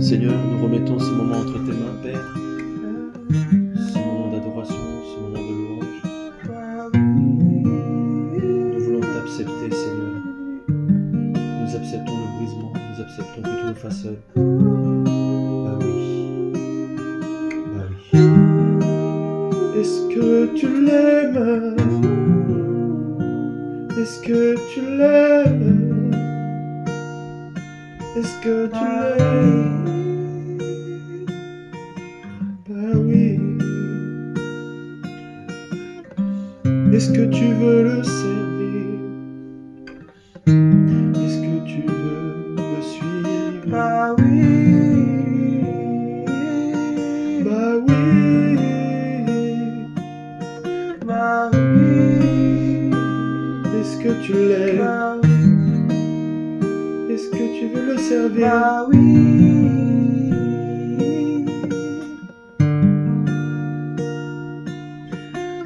Seigneur, nous remettons ce moment entre tes mains, Père, ce moment d'adoration, ce moment de louange. Nous voulons t'accepter, Seigneur. Nous acceptons le brisement, nous acceptons que tu nous façonnes. Bah oui, bah oui. Est-ce que tu l'aimes? Est-ce que tu l'aimes? Est-ce que tu l'aimes? Bah oui. Est-ce que tu veux le servir? Est-ce que tu veux le suivre? Bah oui. Bah oui. Bah oui. Est-ce que tu l'aimes? Bah oui. Est-ce que tu veux le servir? Bah oui.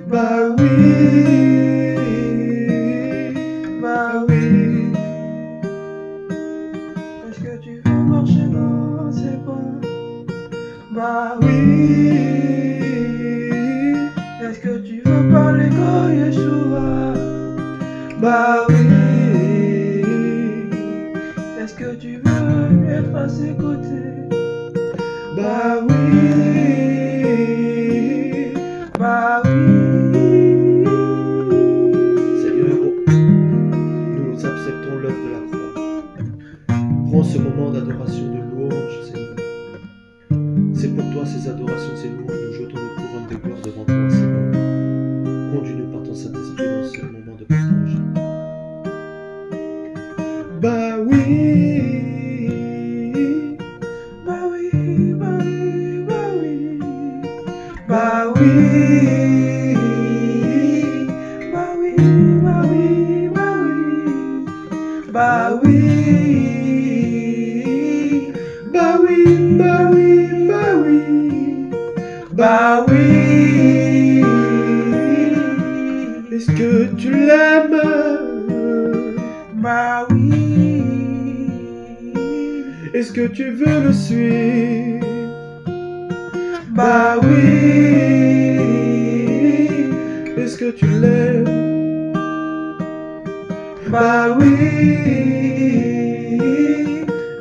Bah oui. Bah oui. Est-ce que tu veux marcher dans ses pas? Bah oui. Est-ce que tu veux parler comme Yeshua? Bah oui. Est-ce que tu veux être à ses côtés? Bah oui. Bah oui. Seigneur, nous acceptons l'œuvre de la croix. Prends ce moment d'adoration, de louange, Seigneur. C'est pour toi ces adorations, ces louanges. Nous jetons nos couronnes de gloire devant toi, Seigneur. Conduis-nous par ton Saint-Esprit dans ce moment de partage. Bah oui. Bah oui, bah oui, bah oui. Bah oui. Bah oui, bah oui, bah oui. Bah oui. Bah oui, bah oui, bah oui. Bah oui. Est-ce que tu l'aimes? Bah oui. Est-ce que tu veux le suivre? Bah oui. Est-ce que tu l'aimes? Bah oui.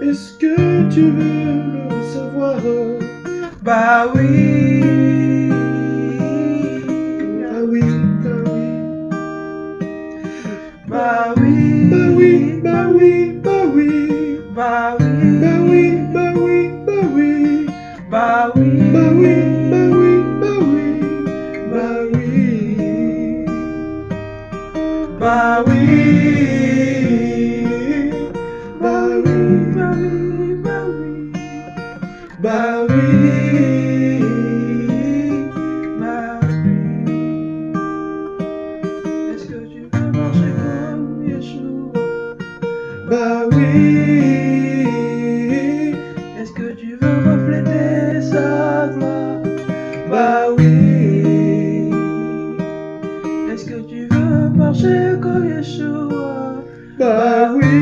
Est-ce que tu veux le savoir? Bah oui. Ah oui, ah oui. Bah oui. Bah oui, bah oui, bah oui. Bah oui. Bah oui, bah oui, bah oui. Bah oui. Bah oui, bah oui, bah oui. Bah oui. Bah oui. Bah oui, Bah oui. Bah oui. bah oui. Bah oui. Est-ce que tu veux marcher comme Yeshua? Bah oui. Est-ce que tu veux refléter sa gloire? Bah oui. Est-ce que tu veux marcher comme Yeshua? Bah oui.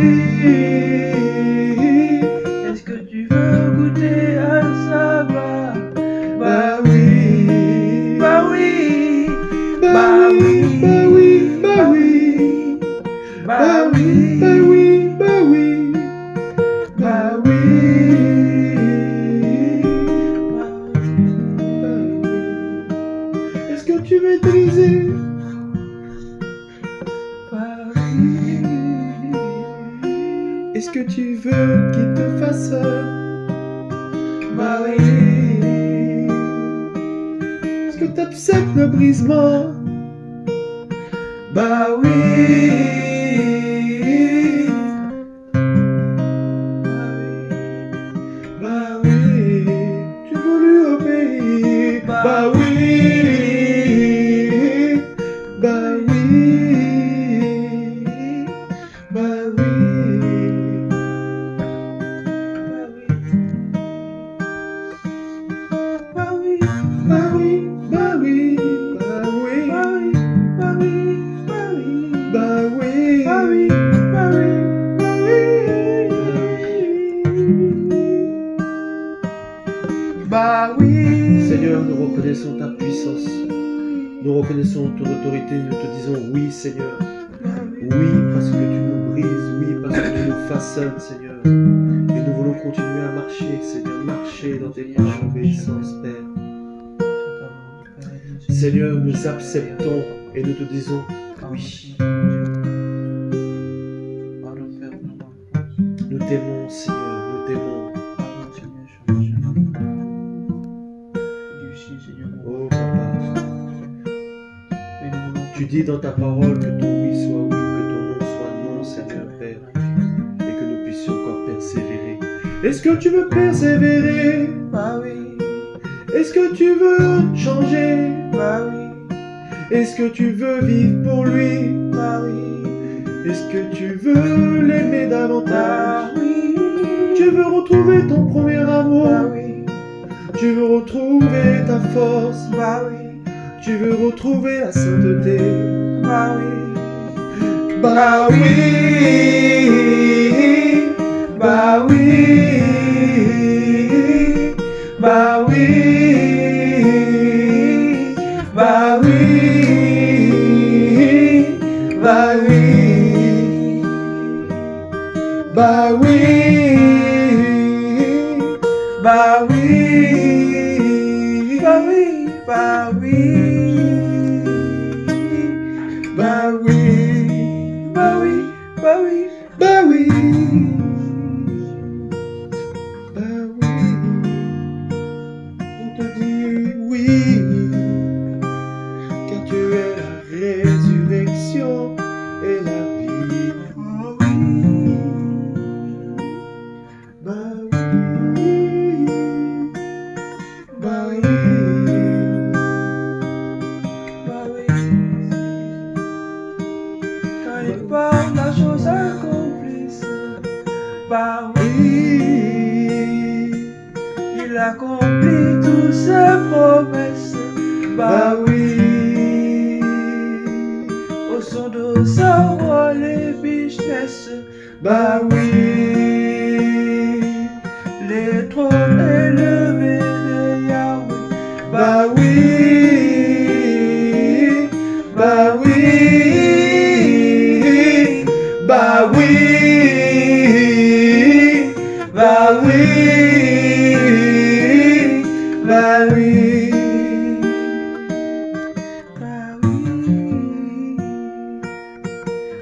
Est-ce que tu veux goûter à sa gloire? Bah oui. Bah oui. Bah oui, bah oui, bah oui. Bah oui. Bah oui, bah oui. Bah oui. Est-ce que tu veux utiliser? Bah oui. Est-ce que tu veux qu'il te fasse? Bah oui. Est-ce que tu acceptes le brisement? Bah oui. Bah oui. Tu veux lui obéir? Bah oui. Bah oui. Bah oui. Bah oui. Bah oui. Bah oui. Bah oui. Bah oui. Bah oui. Bah oui. Bah oui. Bah oui. Bah oui. Bah oui. Bah oui. Seigneur, nous reconnaissons ta puissance. Nous reconnaissons ton autorité. Nous te disons oui, Seigneur. Oui, parce que tu nous brises. Oui, parce que tu nous façonnes, Seigneur. Et nous voulons continuer à marcher, Seigneur. Marcher dans tes pas en obéissance, Père. Seigneur, nous acceptons et nous te disons oui. Nous t'aimons, Seigneur, nous t'aimons. Oh, Papa. Tu dis dans ta parole que ton oui soit oui, que ton non soit non, Seigneur, Père. Et que nous puissions encore persévérer. Est-ce que tu veux persévérer? Bah oui. Est-ce que tu veux changer? Bah oui. Est-ce que tu veux vivre pour lui? Bah oui. Est-ce que tu veux l'aimer davantage? Bah oui. Tu veux retrouver ton premier amour? Bah oui. Tu veux retrouver ta force? Bah oui. Tu veux retrouver la sainteté? Bah oui. Bah oui. Bah oui. Bah oui. Bah oui. Bah oui. Bah oui. Bah oui. Bah oui. Bah oui. Bah oui. Bah oui. Bah oui. Bah oui. Bah oui. On te dit oui, car tu es la résurrection et la vie. Bah oui. Bah oui. Bah oui. Quand il parle, la chose accomplisse. Bah oui. Il accomplit toutes ses promesses. Bah oui. Au son de sa voix, les biches naissent. Bah oui. Les trônes élevés de Yahweh. Bah oui. Bah oui. Bah oui. Bah oui. Bah oui.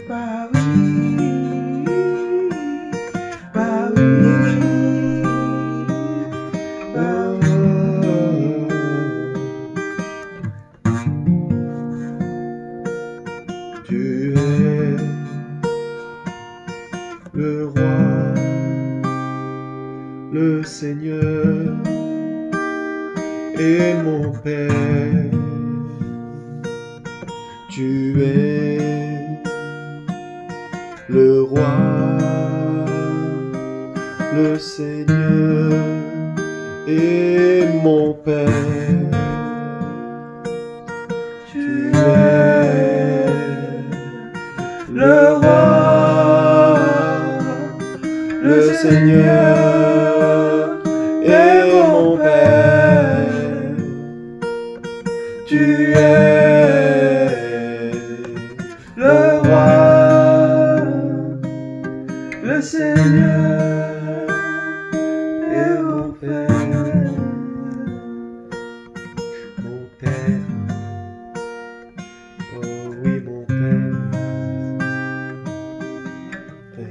Bah oui. Bah oui. Bah oui. Tu es le roi, le Seigneur et mon Père. Tu es le roi, le Seigneur et mon Père. Tu es Le roi, le Seigneur et mon Père. Tu es le roi, le Seigneur et mon Père. mon Père. Oh oui, mon Père. Père.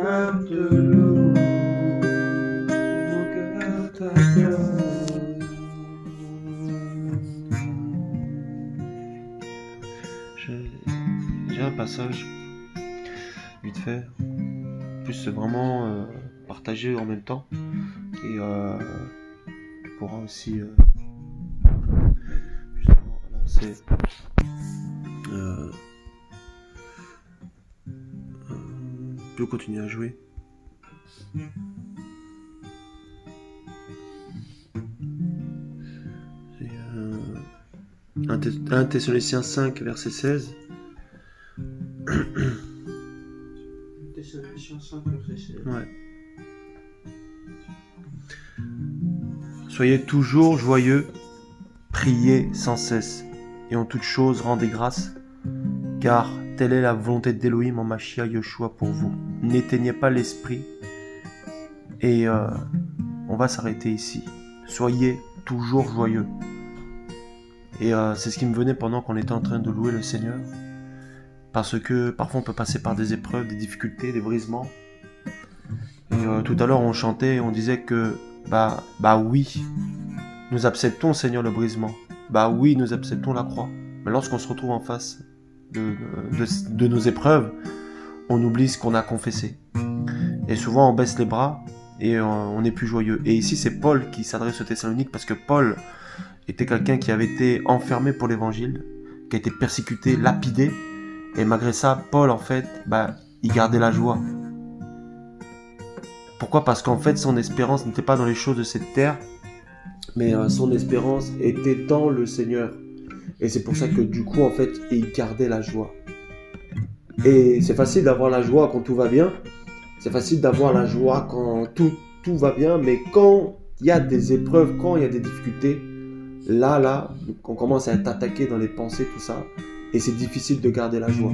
âme te loue, mon cœur t'adore. J'ai un passage, vite fait, plus c'est vraiment partagé en même temps, et tu pourras aussi justement lancer. Tu peux continuer à jouer. C'est 1 Thessaloniciens 5, verset 16. Thessaloniciens 5, verset 16. Ouais. Soyez toujours joyeux, priez sans cesse, et en toute chose rendez grâce, car telle est la volonté d'Élohim en Mashiach Yeshua pour vous. N'éteignez pas l'esprit, et on va s'arrêter ici. Soyez toujours joyeux. Et c'est ce qui me venait pendant qu'on était en train de louer le Seigneur, parce que parfois on peut passer par des épreuves, des difficultés, des brisements. Et tout à l'heure on chantait, on disait que bah oui, nous acceptons, Seigneur, le brisement. Bah oui, nous acceptons la croix. Mais lorsqu'on se retrouve en face de nos épreuves, on oublie ce qu'on a confessé. Et souvent on baisse les bras et on n'est plus joyeux. Et ici c'est Paul qui s'adresse aux Thessaloniques, parce que Paul était quelqu'un qui avait été enfermé pour l'évangile, qui a été persécuté, lapidé. Et malgré ça, Paul, en fait, il gardait la joie. Pourquoi ? Parce qu'en fait, son espérance n'était pas dans les choses de cette terre, mais son espérance était dans le Seigneur. Et c'est pour ça que du coup, en fait, il gardait la joie. Et c'est facile d'avoir la joie quand tout va bien. C'est facile d'avoir la joie quand tout va bien. Mais quand il y a des épreuves, quand il y a des difficultés, là, on commence à être attaqué dans les pensées, tout ça. Et c'est difficile de garder la joie.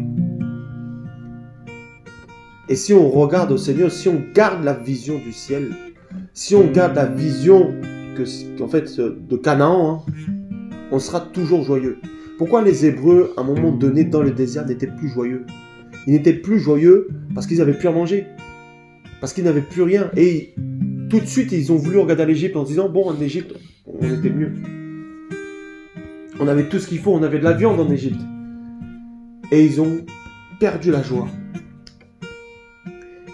Et si on regarde au Seigneur, si on garde la vision du ciel, si on garde la vision de Canaan, on sera toujours joyeux. Pourquoi les Hébreux, à un moment donné, dans le désert, n'étaient plus joyeux ? Ils n'étaient plus joyeux parce qu'ils n'avaient plus à manger. Parce qu'ils n'avaient plus rien. Et tout de suite, ils ont voulu regarder l'Égypte en se disant, bon, en Égypte, on était mieux. On avait tout ce qu'il faut, on avait de la viande en Égypte. Et ils ont perdu la joie.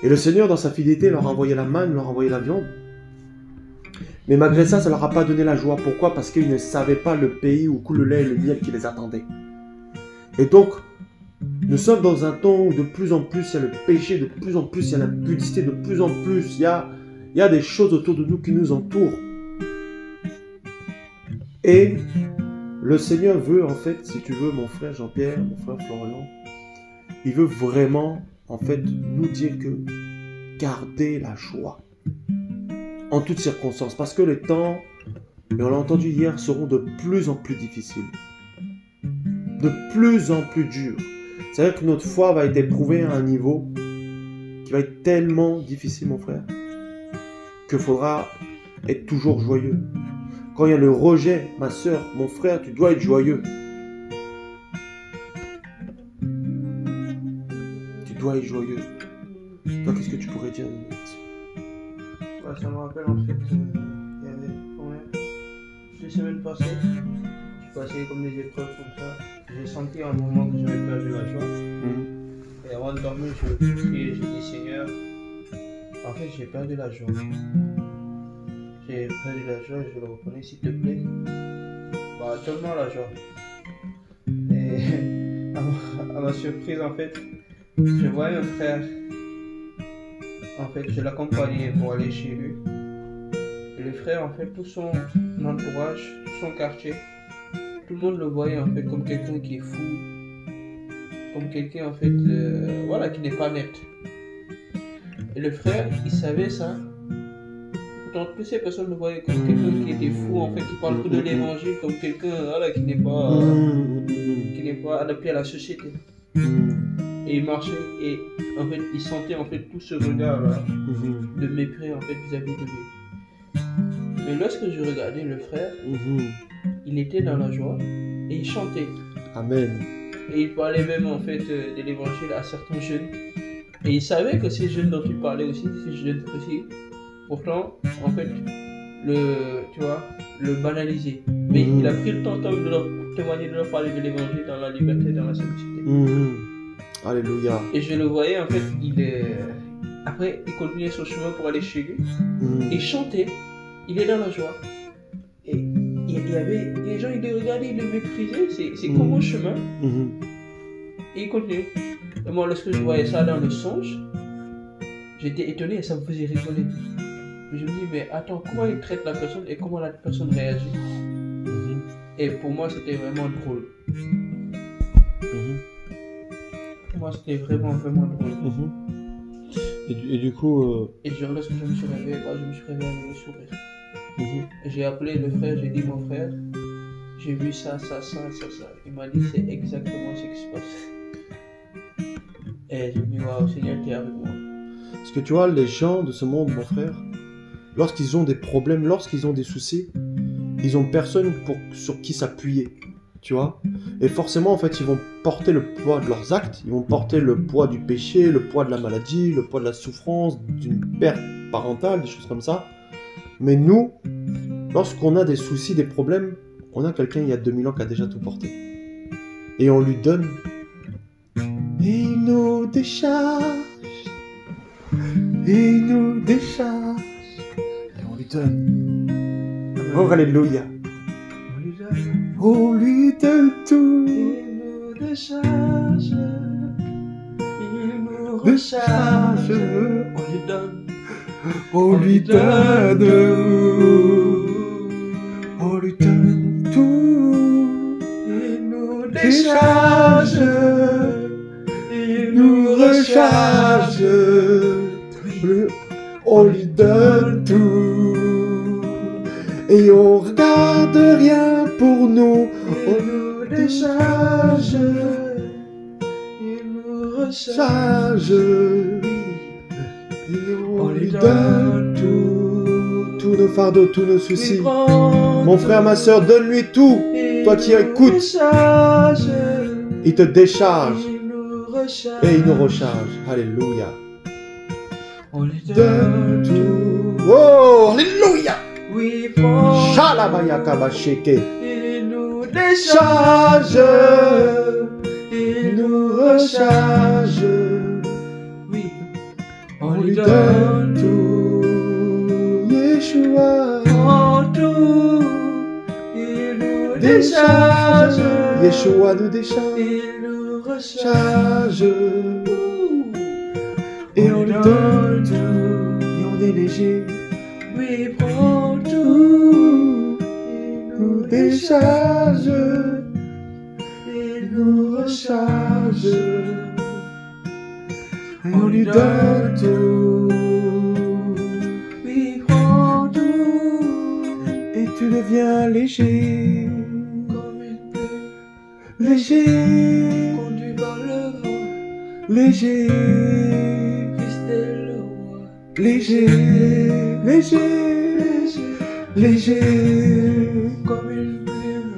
Et le Seigneur, dans sa fidélité, leur a envoyé la manne, leur a envoyé la viande. Mais malgré ça, ça ne leur a pas donné la joie. Pourquoi ? Parce qu'ils ne savaient pas le pays où coule le lait et le miel qui les attendait. Et donc, nous sommes dans un temps où de plus en plus, il y a le péché, de plus en plus, il y a l'impudicité, de plus en plus, il y a des choses autour de nous qui nous entourent. Et le Seigneur veut, en fait, si tu veux, mon frère Jean-Pierre, mon frère Florian, il veut vraiment, en fait, nous dire que gardez la joie en toutes circonstances, parce que les temps, et on l'a entendu hier, seront de plus en plus difficiles, de plus en plus durs. C'est-à-dire que notre foi va être éprouvée à un niveau qui va être tellement difficile, mon frère, qu'il faudra être toujours joyeux. Quand il y a le rejet, ma soeur, mon frère, tu dois être joyeux. Tu dois être joyeux. Toi, qu'est-ce que tu pourrais dire là-dessus ? Ça me rappelle en fait, il y avait 2 semaines passées, je passais comme des épreuves comme ça. J'ai senti à un moment que j'avais perdu la joie. Et avant de dormir, je priais, j'ai dit Seigneur, en fait j'ai perdu la joie. J'ai perdu la joie et je le reconnais, s'il te plaît. Donne-moi la joie. Et à ma surprise, en fait, je voyais un frère. En fait, je l'accompagnais pour aller chez lui. Et le frère, en fait, tout son entourage, tout son quartier, tout le monde le voyait, en fait, comme quelqu'un qui est fou. Comme quelqu'un, en fait, qui n'est pas net. Et le frère, il savait ça. Pourtant, toutes ces personnes le voyaient comme quelqu'un qui était fou, en fait, qui parle que de l'évangile, comme quelqu'un, qui n'est pas adapté à la société. Et il marchait et en fait il sentait en fait tout ce regard de mépris en fait vis-à-vis de lui. Mais lorsque je regardais le frère, il était dans la joie et il chantait. Amen. Et il parlait même en fait de l'évangile à certains jeunes. Et il savait que ces jeunes dont tu parlais aussi, ces jeunes aussi, pourtant, en fait, tu vois, le banaliser. Mais il a pris le temps de leur témoigner, de leur parler de l'évangile dans la liberté, dans la simplicité. Alléluia. Et je le voyais, en fait, après, il continuait son chemin pour aller chez lui. Et chanter, il est dans la joie. Et il y avait les gens, ils le regardaient, ils le méprisaient. C'est comme un chemin. Et il continue. Et moi, lorsque je voyais ça dans le songe, j'étais étonné et ça me faisait rigoler. Mais je me dis, mais attends, comment il traite la personne et comment la personne réagit? Et pour moi, c'était vraiment drôle. Pour moi, c'était vraiment drôle. Et du coup... Et genre, lorsque je me suis réveillé, je me suis réveillé avec le sourire. Et j'ai appelé le frère, j'ai dit, mon frère, j'ai vu ça. Il m'a dit, c'est exactement ce qui se passe. Et je me dis, waouh, Seigneur, t'es avec moi. Parce que tu vois, les gens de ce monde, mon frère, lorsqu'ils ont des problèmes, lorsqu'ils ont des soucis, ils ont personne sur qui s'appuyer, tu vois. Et forcément, en fait, ils vont porter le poids de leurs actes, ils vont porter le poids du péché, le poids de la maladie, le poids de la souffrance, d'une perte parentale, des choses comme ça. Mais nous, lorsqu'on a des soucis, des problèmes, on a quelqu'un il y a 2000 ans qui a déjà tout porté. Et on lui donne. Et il nous décharge. Et il nous décharge. Et on lui donne. Oh, alléluia. On lui donne tout. Il nous décharge. Il nous recharge. On lui donne. On lui donne. On lui donne tout. Il nous décharge. Il nous recharge. On lui donne tout. Et on regarde rien pour nous. On nous décharge. Il nous recharge. Et on lui donne tout. Tous nos fardeaux, tous nos soucis. Mon frère, ma soeur, donne-lui tout. Toi qui écoutes. Il te décharge. Et il nous recharge. Alléluia. On lui donne tout. Oh, alléluia. Oui, pour Shalabayakabasheke. il nous décharge. Il nous recharge. Oui, on lui donne tout. Yeshua. Oh, tout. Il nous décharge. Yeshua nous décharge. Il nous recharge. Charge. Et on lui donne tout. Et on est léger. Oui, prends tout. Il Nous décharge. Il nous recharge. Et on lui donne tout. Oui, prends tout. Et tu deviens léger. Comme une plume Léger. conduit par le vent. Léger. Fils le roi. Léger. Léger. Léger. Comme une plume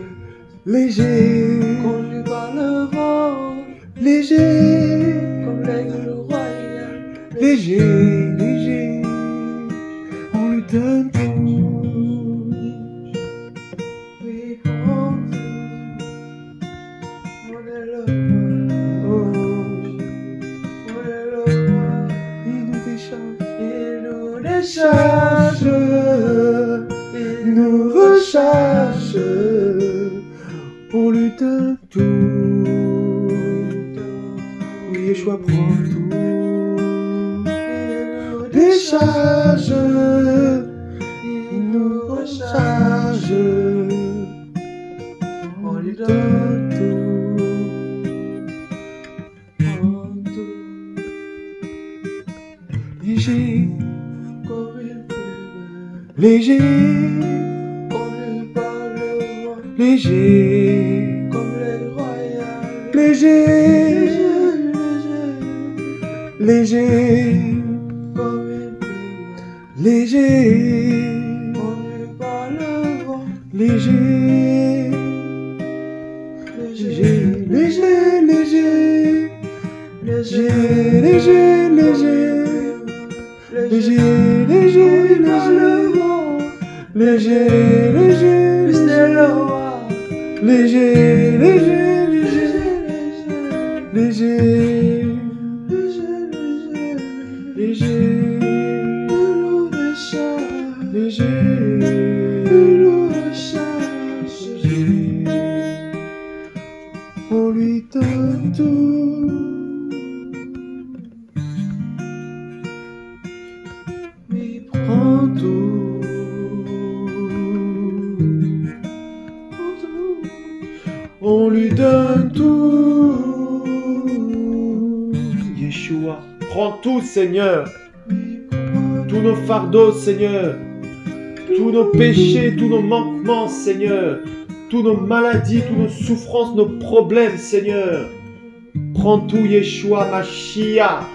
Léger. conduit par le vent. Léger. Comme l'aigle royal. Léger. Léger. On lui donne tout. Oui, prends tout. On est le roi. Oh. On est le roi. Il nous décharge. Il nous décharge. Il nous recharge. On lui donne tout. Oui, Yeshua prend tout. Décharge. Il nous recharge. On lui Donne donne tout. tout. Léger. Comme une plume Léger. conduit par le vent. Léger. Comme l'aigle royal. Léger. Léger. Comme une plume Léger. conduit par le vent. Léger. Léger. Léger. Léger. léger, léger, léger, léger, léger, léger, léger, léger, léger, léger, léger, on lui donne tout. Il prend tout. On lui donne tout. Yeshua, prends tout, Seigneur. Tous nos fardeaux, Seigneur. Tous nos péchés, tous nos manquements, Seigneur. Toutes nos maladies, toutes nos souffrances, nos problèmes, Seigneur. Prends tout, Yeshua, Mashiach.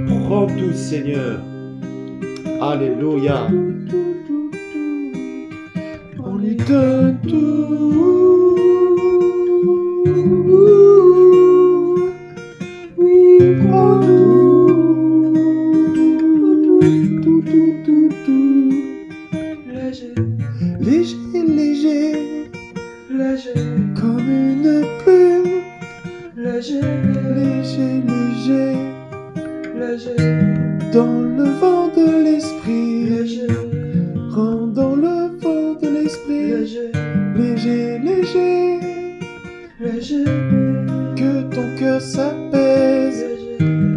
Prends tout, Seigneur. Alléluia. On lui donne tout. Oui, prends tout. Tout. Léger, léger, léger. Léger, comme une plume. Léger, léger, léger, léger, dans le vent de l'esprit. Léger, rentre dans le vent de l'esprit. Léger, léger, léger, léger, que ton cœur s'apaise.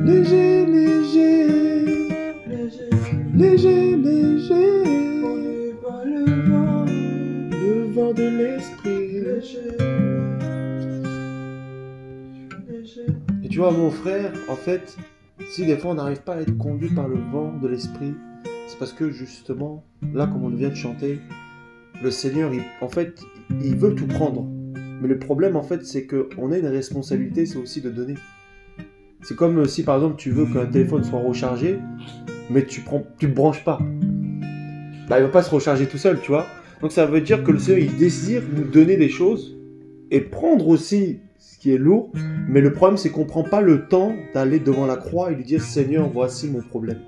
Léger, léger, léger, léger, léger, le vent de l'esprit. Et tu vois, mon frère, en fait, si des fois on n'arrive pas à être conduit par le vent de l'esprit, c'est parce que justement, là, comme on vient de chanter, le Seigneur, il veut tout prendre. Mais le problème, en fait, c'est qu'on a une responsabilité, c'est aussi de donner. C'est comme si, par exemple, tu veux qu'un téléphone soit rechargé, mais tu le branches pas. Bah, il ne va pas se recharger tout seul, tu vois. Donc ça veut dire que le Seigneur, il désire nous donner des choses et prendre aussi ce qui est lourd. Mais le problème, c'est qu'on ne prend pas le temps d'aller devant la croix et lui dire « Seigneur, voici mon problème ».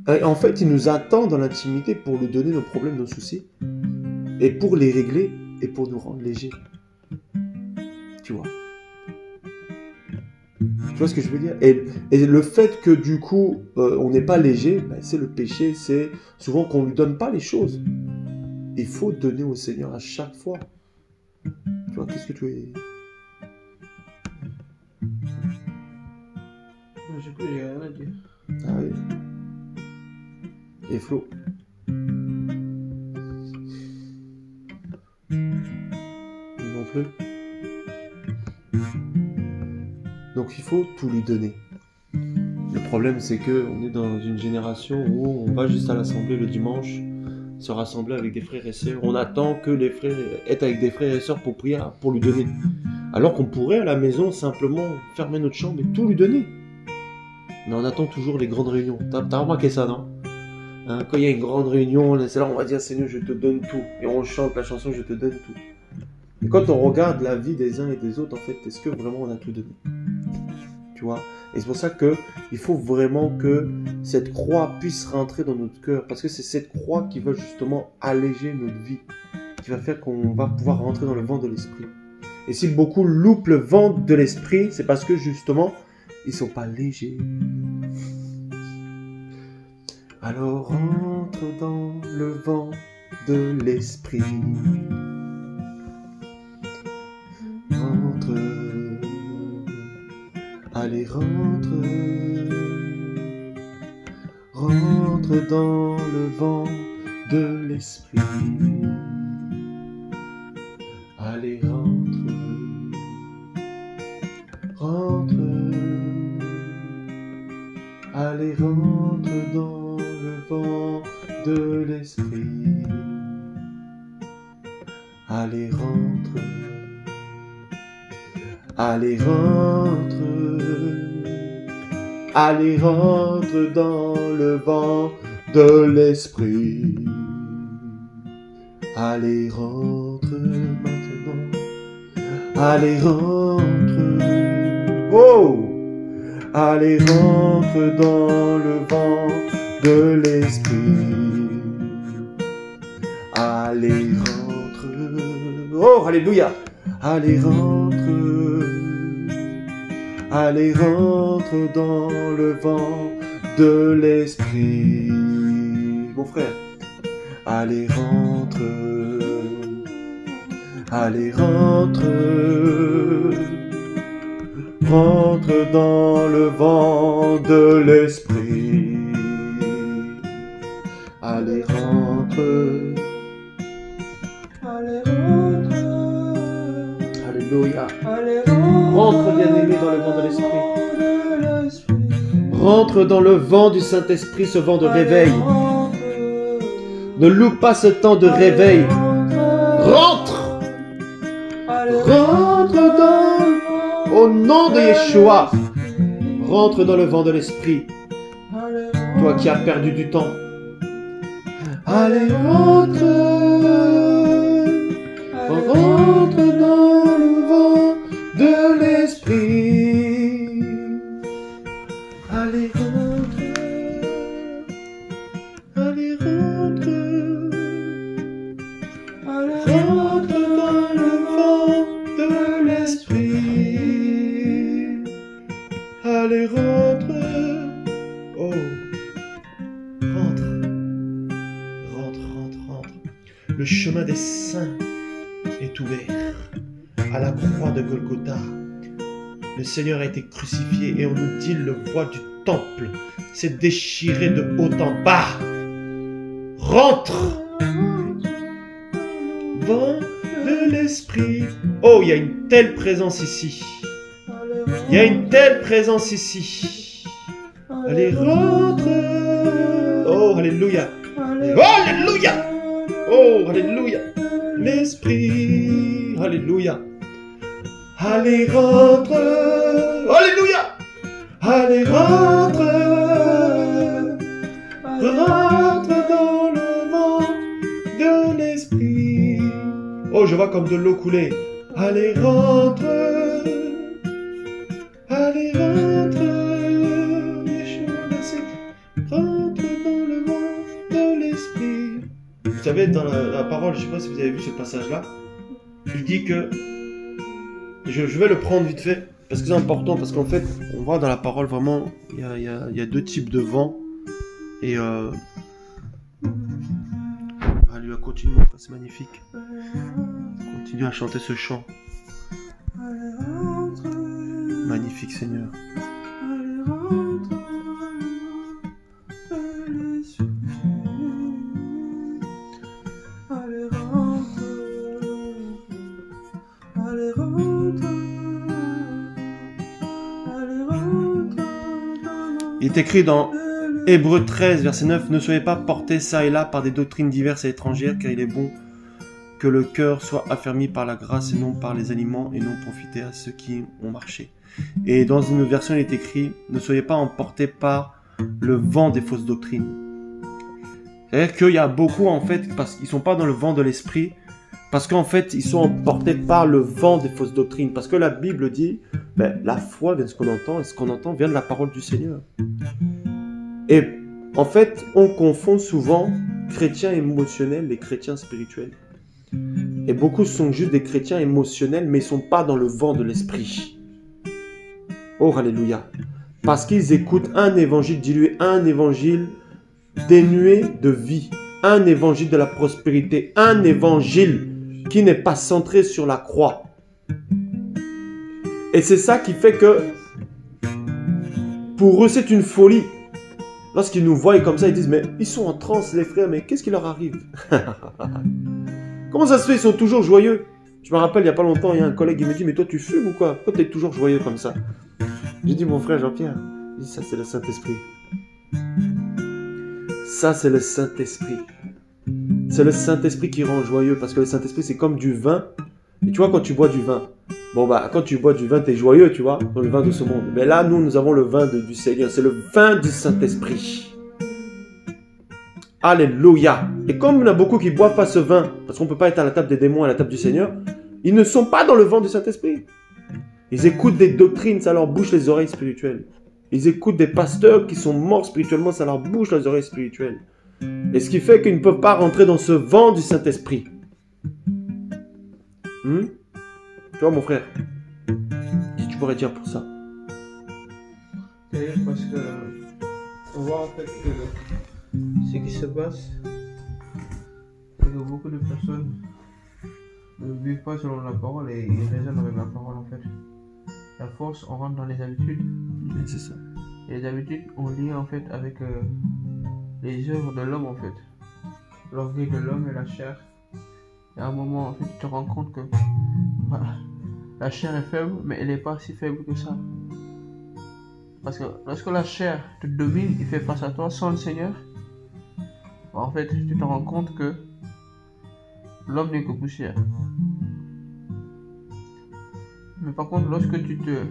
Et en fait, il nous attend dans l'intimité pour lui donner nos problèmes, nos soucis, et pour les régler et pour nous rendre légers. Tu vois ? Tu vois ce que je veux dire ? Et le fait que du coup, on n'est pas léger, ben, c'est le péché, c'est souvent qu'on ne lui donne pas les choses. Il faut donner au Seigneur à chaque fois. Tu vois, qu'est-ce que tu veux dire ? Du coup, j'ai rien à dire. Ah oui. Et Flo ? Non plus. Donc il faut tout lui donner. Le problème, c'est qu'on est dans une génération où on va juste à l'assemblée le dimanche, se rassembler avec des frères et sœurs. On attend que les frères aient avec des frères et sœurs pour prier, pour lui donner. Alors qu'on pourrait à la maison simplement fermer notre chambre et tout lui donner. Mais on attend toujours les grandes réunions. T'as remarqué ça, non ? Hein, quand il y a une grande réunion, c'est là on va dire Seigneur, je te donne tout. Et on chante la chanson, je te donne tout. Et quand on regarde la vie des uns et des autres, en fait, est-ce que vraiment on a tout donné ? Tu vois ? Et c'est pour ça qu'il faut vraiment que cette croix puisse rentrer dans notre cœur. Parce que c'est cette croix qui va justement alléger notre vie. Qui va faire qu'on va pouvoir rentrer dans le vent de l'esprit. Et si beaucoup loupent le vent de l'esprit, c'est parce que justement, ils ne sont pas légers. Alors rentre dans le vent de l'esprit. Rentre. Allez, rentre. Rentre dans le vent de l'esprit. Allez, rentre. Rentre. Allez, rentre dans le vent de l'esprit. Allez, rentre. Allez, rentre. Allez, rentre dans le vent de l'esprit. Allez, rentre maintenant. Allez, rentre. Oh! Allez, rentre dans le vent de l'esprit. Allez, rentre. Oh, alléluia! Allez, rentre. Allez, rentre dans le vent de l'esprit. Mon frère. Allez, rentre. Allez, rentre. Rentre dans le vent de l'esprit. Allez, rentre. Allez, rentre. Alléluia. Allez, Rentre, bien-aimé, dans le vent de l'esprit. Rentre dans le vent du Saint-Esprit, ce vent de réveil. Ne loupe pas ce temps de réveil. Rentre. Rentre dans... Au nom de Yeshua. Rentre dans le vent de l'Esprit. Toi qui as perdu du temps. Allez, rentre. Rentre dans le vent de l'Esprit. Allez, rentre. Allez, rentre. Rentre dans le vent de l'Esprit. Allez, rentre. Oh, rentre. Rentre, rentre, rentre. Le chemin des saints est ouvert. À la croix de Golgotha, le Seigneur a été crucifié et on nous dit le voile du temple s'est déchiré de haut en bas. Rentre. Vent de l'esprit. Oh, il y a une telle présence ici. Il y a une telle présence ici. Allez, rentre. Oh, alléluia. Oh, alléluia. Oh, alléluia. L'esprit. Alléluia. Allez, rentre. Alléluia. Allez, rentre. Rentre dans le vent de l'esprit. Oh, je vois comme de l'eau couler. Allez, rentre. Allez, rentre. Rentre dans le vent de l'esprit. Vous savez, dans la parole, je ne sais pas si vous avez vu ce passage-là, il dit que, je vais le prendre vite fait, parce que c'est important, parce qu'en fait, on voit dans la parole vraiment, il y a deux types de vent, et allez, continue, c'est magnifique. Continue à chanter ce chant. Magnifique Seigneur. Il est écrit dans Hébreux 13, verset 9, « Ne soyez pas portés çà et là par des doctrines diverses et étrangères, car il est bon que le cœur soit affermi par la grâce et non par les aliments, et non profiter à ceux qui ont marché. » Et dans une version, il est écrit, « Ne soyez pas emportés par le vent des fausses doctrines. » C'est-à-dire qu'il y a beaucoup, en fait, parce qu'ils ne sont pas dans le vent de l'esprit, parce qu'en fait, ils sont emportés par le vent des fausses doctrines. Parce que la Bible dit, la foi vient de ce qu'on entend, et ce qu'on entend vient de la parole du Seigneur. Et en fait, on confond souvent chrétiens émotionnels et chrétiens spirituels. Et beaucoup sont juste des chrétiens émotionnels, mais ils ne sont pas dans le vent de l'esprit. Oh, alléluia. Parce qu'ils écoutent un évangile dilué, un évangile dénué de vie, un évangile de la prospérité, un évangile qui n'est pas centré sur la croix. Et c'est ça qui fait que pour eux c'est une folie. Lorsqu'ils nous voient comme ça, ils disent, mais ils sont en transe les frères, mais qu'est-ce qui leur arrive? Comment ça se fait, ils sont toujours joyeux? Je me rappelle, il n'y a pas longtemps, il y a un collègue qui me dit, mais toi tu fumes ou quoi? Pourquoi tu es toujours joyeux comme ça? J'ai dit, mon frère Jean-Pierre, ça c'est le Saint-Esprit. Ça c'est le Saint-Esprit. C'est le Saint-Esprit qui rend joyeux, parce que le Saint-Esprit c'est comme du vin. Et tu vois, quand tu bois du vin, quand tu bois du vin, tu es joyeux, tu vois, dans le vin de ce monde. Mais là, nous avons le vin du Seigneur, c'est le vin du Saint-Esprit. Alléluia. Et comme il y en a beaucoup qui ne boivent pas ce vin, parce qu'on ne peut pas être à la table des démons, à la table du Seigneur, ils ne sont pas dans le vent du Saint-Esprit. Ils écoutent des doctrines, ça leur bouche les oreilles spirituelles. Ils écoutent des pasteurs qui sont morts spirituellement, ça leur bouche les oreilles spirituelles. Et ce qui fait qu'ils ne peuvent pas rentrer dans ce vent du Saint-Esprit. Tu vois, mon frère, qu'est-ce que tu pourrais dire pour ça? C'est parce que on voit en fait que ce qui se passe, c'est que beaucoup de personnes ne vivent pas selon la parole et ils raisonnent avec la parole en fait. La force, on rentre dans les habitudes. C'est ça. Et les habitudes, on lie en fait avec les œuvres de l'homme en fait. L'orgueil de l'homme et la chair. Et à un moment, en fait, tu te rends compte que la chair est faible, mais elle n'est pas si faible que ça. Parce que lorsque la chair te domine, il fait face à toi sans le Seigneur, en fait, tu te rends compte que l'homme n'est que poussière. Mais par contre, lorsque tu te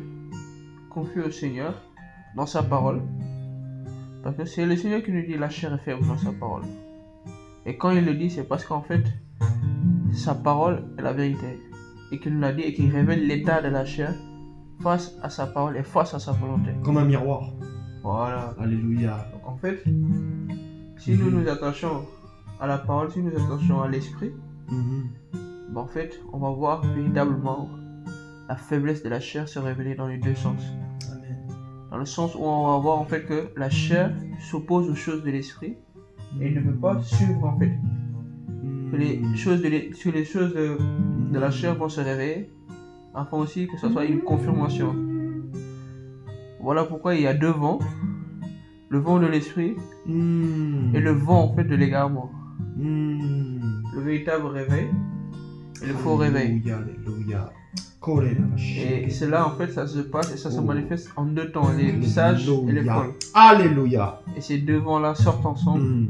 confies au Seigneur, dans sa parole, parce que c'est le Seigneur qui nous dit la chair est faible dans sa parole. Et quand il le dit, c'est parce qu'en fait, sa parole est la vérité. Et qu'il nous l'a dit et qu'il révèle l'état de la chair face à sa parole et face à sa volonté. Comme un miroir. Voilà. Alléluia. Donc en fait, si nous nous attachons à la parole, si nous nous attachons à l'esprit, ben en fait, on va voir véritablement la faiblesse de la chair se révéler dans les deux sens. Amen. Dans le sens où on va voir en fait que la chair s'oppose aux choses de l'esprit et ne peut pas suivre en fait. Que les choses de la chair vont se réveiller afin aussi que ce soit une confirmation. Voilà pourquoi il y a deux vents, le vent de l'esprit et le vent en fait de l'égarement. Le véritable réveil et le faux réveil. Alléluia. Et cela en fait ça se passe et ça se manifeste en deux temps, les sages et les folles. Alléluia. Et ces deux vents là sortent ensemble.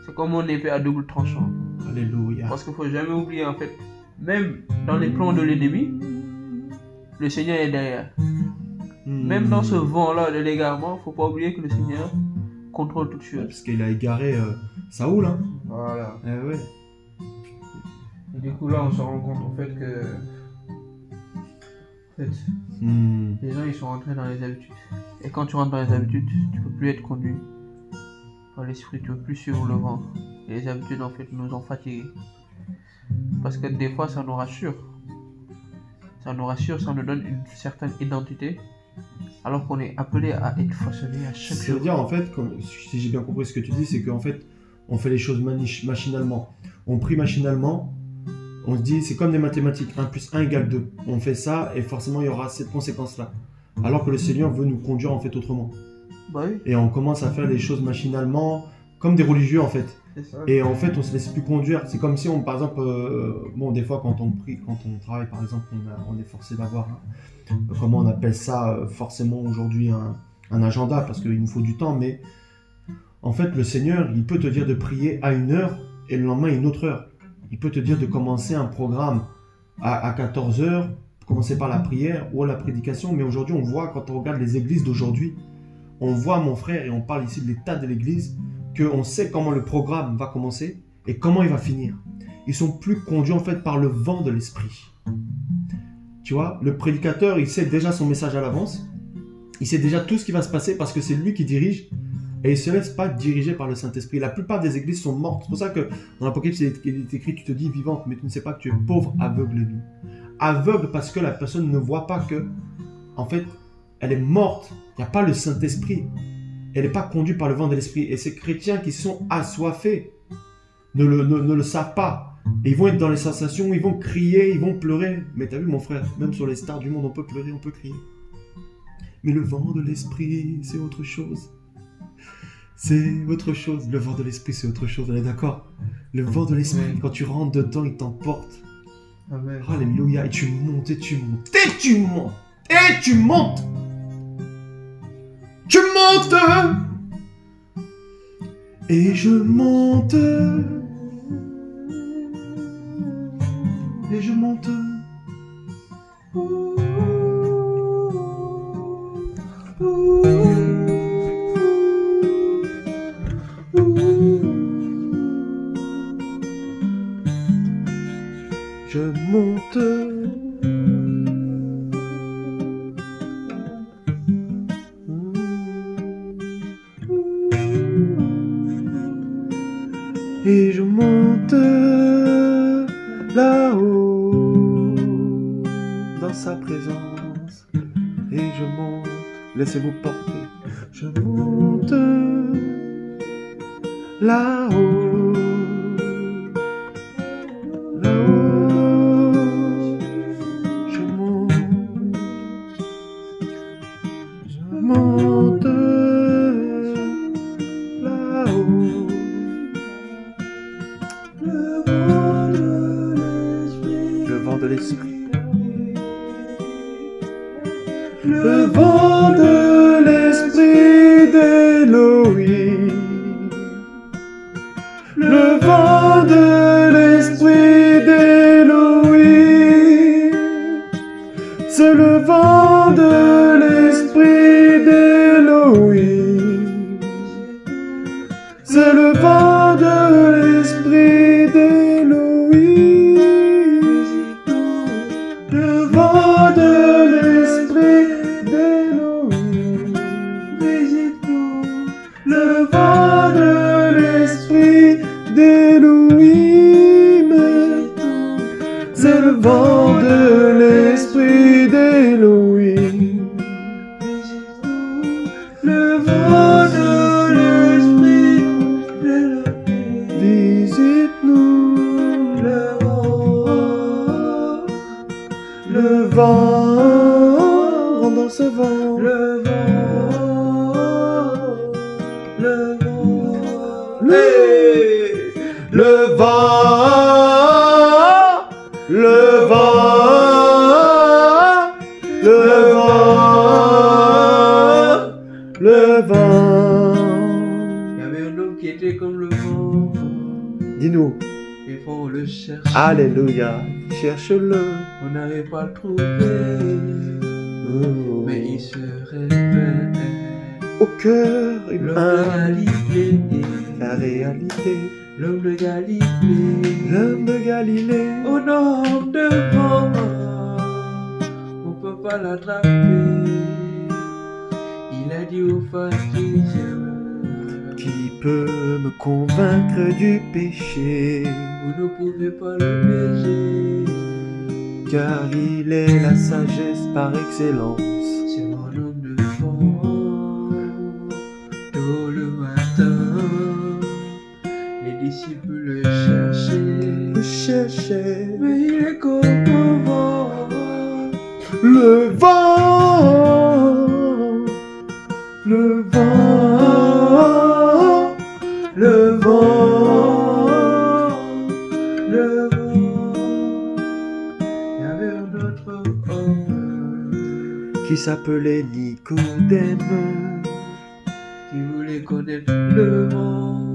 C'est comme une épée à double tranchant. Alléluia. Parce qu'il ne faut jamais oublier en fait, même dans les plans de l'ennemi, le Seigneur est derrière. Même dans ce vent-là de l'égarement, il ne faut pas oublier que le Seigneur contrôle toutes choses. Parce qu'il a égaré Saoul. Hein. Voilà. Ouais. Et du coup là, on se rend compte en fait que les gens ils sont rentrés dans les habitudes. Et quand tu rentres dans les habitudes, tu ne peux plus être conduit par l'esprit, tu ne peux plus suivre le vent. Et les habitudes en fait nous ont fatigués. Parce que des fois ça nous rassure. Ça nous rassure, ça nous donne une certaine identité. Alors qu'on est appelé à être façonné à chaque jour. C'est-à-dire en fait, si j'ai bien compris ce que tu dis, c'est qu'en fait, on fait les choses machinalement. On prie machinalement. On se dit, c'est comme des mathématiques, 1 plus 1 égale 2. On fait ça et forcément il y aura cette conséquence-là. Alors que le Seigneur veut nous conduire en fait autrement. Bah oui. Et on commence à faire les choses machinalement, comme des religieux en fait. C'est ça. Et en fait, on se laisse plus conduire. C'est comme si on, par exemple, des fois quand on prie, quand on travaille, par exemple, on est forcé d'avoir, comment on appelle ça, forcément aujourd'hui un agenda, parce qu'il nous faut du temps. Mais en fait, le Seigneur, il peut te dire de prier à 1 heure et le lendemain une autre heure. Il peut te dire de commencer un programme à 14 heures, commencer par la prière ou la prédication. Mais aujourd'hui, on voit, quand on regarde les églises d'aujourd'hui, on voit, mon frère, et on parle ici de l'état de l'église, qu'on sait comment le programme va commencer et comment il va finir. Ils sont plus conduits en fait par le vent de l'esprit. Tu vois, le prédicateur, il sait déjà son message à l'avance. Il sait déjà tout ce qui va se passer parce que c'est lui qui dirige et il ne se laisse pas diriger par le Saint-Esprit. La plupart des églises sont mortes. C'est pour ça que dans l'Apocalypse, il est écrit, tu te dis vivante, mais tu ne sais pas que tu es pauvre, aveugle et nu. Aveugle parce que la personne ne voit pas que, en fait, elle est morte. Il n'y a pas le Saint-Esprit. Elle n'est pas conduite par le vent de l'esprit. Et ces chrétiens qui sont assoiffés ne le savent pas. Et ils vont être dans les sensations, ils vont crier, ils vont pleurer. Mais tu as vu mon frère, même sur les stars du monde, on peut pleurer, on peut crier. Mais le vent de l'esprit, c'est autre chose. C'est autre chose. Le vent de l'esprit, c'est autre chose. On est d'accord? Le vent de l'esprit, quand tu rentres dedans, il t'emporte. Amen. Alléluia. Et tu montes, et tu montes, et tu montes, et tu montes. Tu montes et je monte et je monte. Je monte Et je monte là-haut dans sa présence. Et je monte, laissez-vous porter. Je monte là-haut, là-haut. Je monte là-haut. Le vent de l'esprit. Le vent de l'esprit d'Élohim. Le vent de l'esprit d'Élohim. C'est le vent de l'esprit d'Élohim. C'est le vent de l'esprit d'Élohim. Le vent de l'esprit d'Élohim. Le vent de l'esprit d'Élohim. C'est le vent de l'esprit d'Élohim. Le vent de l'esprit d'Élohim. Visite-nous. Le vent, rendons ce vent. Le vent, le vent, le vent, le vent, le vent, le vent. Il y avait un homme qui était comme le vent. Dis-nous. Il faut le chercher. Alléluia. Cherche-le. On n'arrive pas à le trouver. Oh. Mais il se révèle. Au cœur L'homme humain. de Galilée. La réalité. L'homme de Galilée. L'homme de Galilée. Au nom de vent. On peut pas l'attraper. Il a dit aux pharisiens. Qui peut me convaincre du péché? Vous ne pouvez pas le baiser. Car il est la sagesse par excellence. C'est mon homme de vent. Tôt le matin, les disciples le cherchaient. Le cherchait. Mais il est comme un vent. Le vent. Le vent. Le vent. Le vent. Il y avait un autre homme Qui s'appelait Nicodème. qui voulait connaître le vent.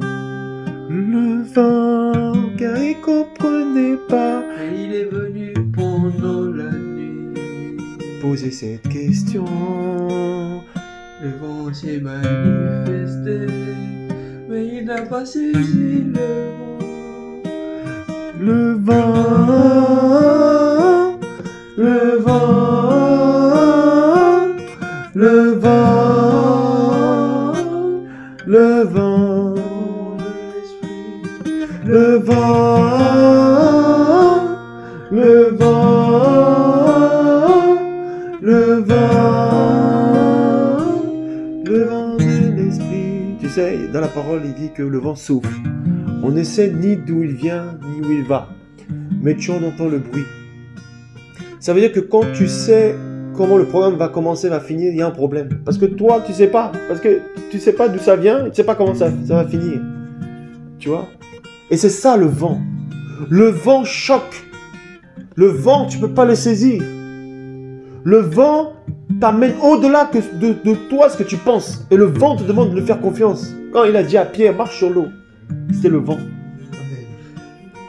Le vent, car il comprenait pas. Et il est venu pendant la nuit. Poser cette question. Le vent s'est manifesté, mais il n'a pas saisi le vent. Le vent. Le vent. Le vent. Le vent. Le vent. Le vent. Le vent. Le vent de l'esprit. Tu sais, dans la parole, il dit que le vent souffle. On ne sait ni d'où il vient, ni où il va. Mais tu en entends le bruit. Ça veut dire que quand tu sais comment le programme va commencer, va finir, il y a un problème. Parce que toi, tu sais pas. Parce que tu sais pas d'où ça vient, tu sais pas comment ça va finir. Tu vois? Et c'est ça le vent. Le vent choque. Le vent, tu peux pas le saisir. Le vent t'amène au-delà de toi ce que tu penses. Et le vent te demande de lui faire confiance. Quand il a dit à Pierre, marche sur l'eau, c'était le vent.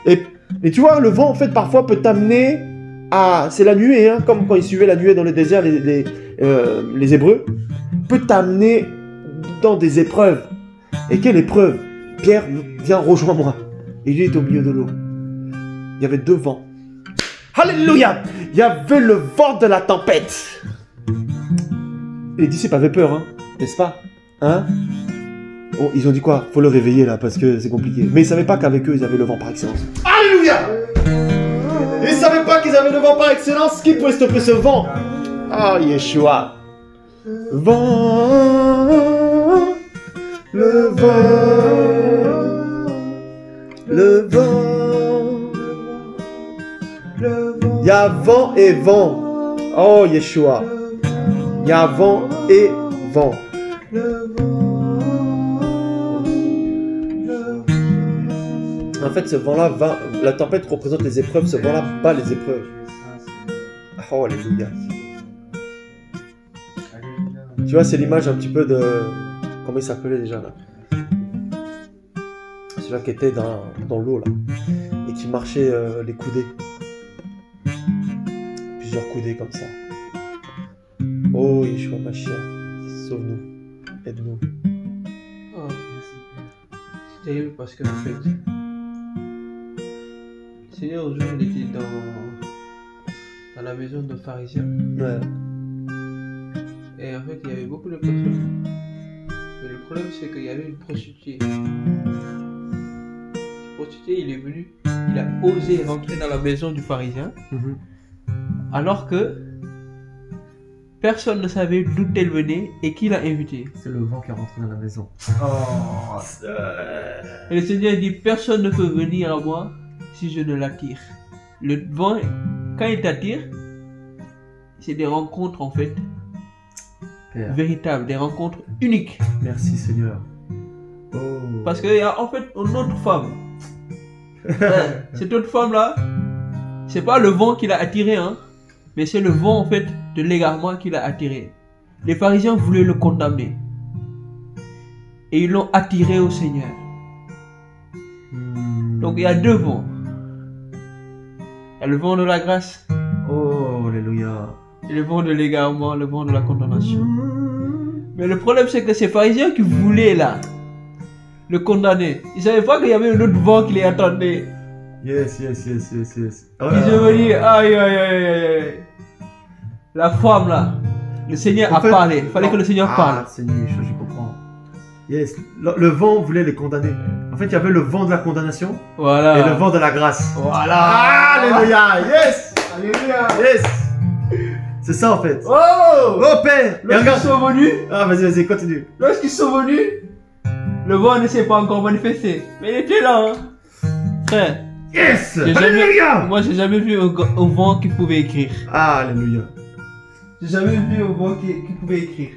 Et tu vois, le vent, en fait, parfois peut t'amener à... C'est la nuée, hein, comme quand ils suivaient la nuée dans le désert, les Hébreux. Peut t'amener dans des épreuves. Et quelle épreuve? Pierre, viens, rejoins-moi. Et lui est au milieu de l'eau. Il y avait deux vents. Alléluia! Il y avait le vent de la tempête. Les disciples avaient peur, hein? N'est-ce pas? Hein? Oh, ils ont dit quoi? Faut le réveiller là parce que c'est compliqué. Mais ils savaient pas qu'avec eux ils avaient le vent par excellence. Alléluia! Ils savaient pas qu'ils avaient le vent par excellence. Qui pouvait stopper ce vent? Oh Yeshua. Vent, le vent, le vent, le vent. Il y a vent et vent. Oh Yeshua. Il y a vent et vent. En fait, ce vent-là va. La tempête représente les épreuves. Ce vent-là bat les épreuves. Oh, alléluia. Tu vois, c'est l'image un petit peu de. Comment il s'appelait déjà là? Celui-là qui était dans l'eau là. Et qui marchait les coudées. Plusieurs coudées comme ça. Oh, Yeshua Mashiach. Sauve-nous. Aide-nous. Oh, c'est terrible parce que en fait, le Seigneur aujourd'hui il était dans la maison de pharisiens. Ouais. Et en fait, il y avait beaucoup de personnes. Mais le problème, c'est qu'il y avait une prostituée. Cette prostituée, il est venu, il a osé rentrer dans la maison du pharisien, alors que personne ne savait d'où elle venait et qui l'a invitée. C'est le vent qui est rentré dans la maison. Oh. Et le Seigneur dit, personne ne peut venir à moi si je ne l'attire. Le vent, quand il t'attire, c'est des rencontres en fait. Père. Véritables, des rencontres uniques. Merci Seigneur. Oh. Parce qu'il y a en fait une autre femme. Cette autre femme là, c'est pas le vent qui l'a attiré, hein, mais c'est le vent en fait de l'égarement qui l'a attiré. Les pharisiens voulaient le condamner. Et ils l'ont attiré au Seigneur. Donc il y a deux vents. Il y a le vent de la grâce. Oh, alléluia. Et le vent de l'égarement, le vent de la condamnation. Mais le problème c'est que ces pharisiens qui voulaient là le condamner, ils savaient pas qu'il y avait un autre vent qui les attendait. Yes. Ils se dit, aïe. La femme là, le Seigneur En a fait, parlé. Il fallait que le Seigneur parle. Ah, Seigneur, je comprends. Yes. Le vent voulait les condamner. En fait, il y avait le vent de la condamnation Voilà. et le vent de la grâce. Voilà. Alléluia. Yes. Alléluia. Yes. C'est ça en fait. Oh, Oh Père. Et lorsqu'ils regarde. sont venus, Ah vas-y, continue. le vent ne s'est pas encore manifesté. Mais il était là, hein. Frère, Yes. J'ai Alléluia. moi j'ai jamais vu un vent qui pouvait écrire. Ah, alléluia. J'ai jamais vu un vent qui pouvait écrire.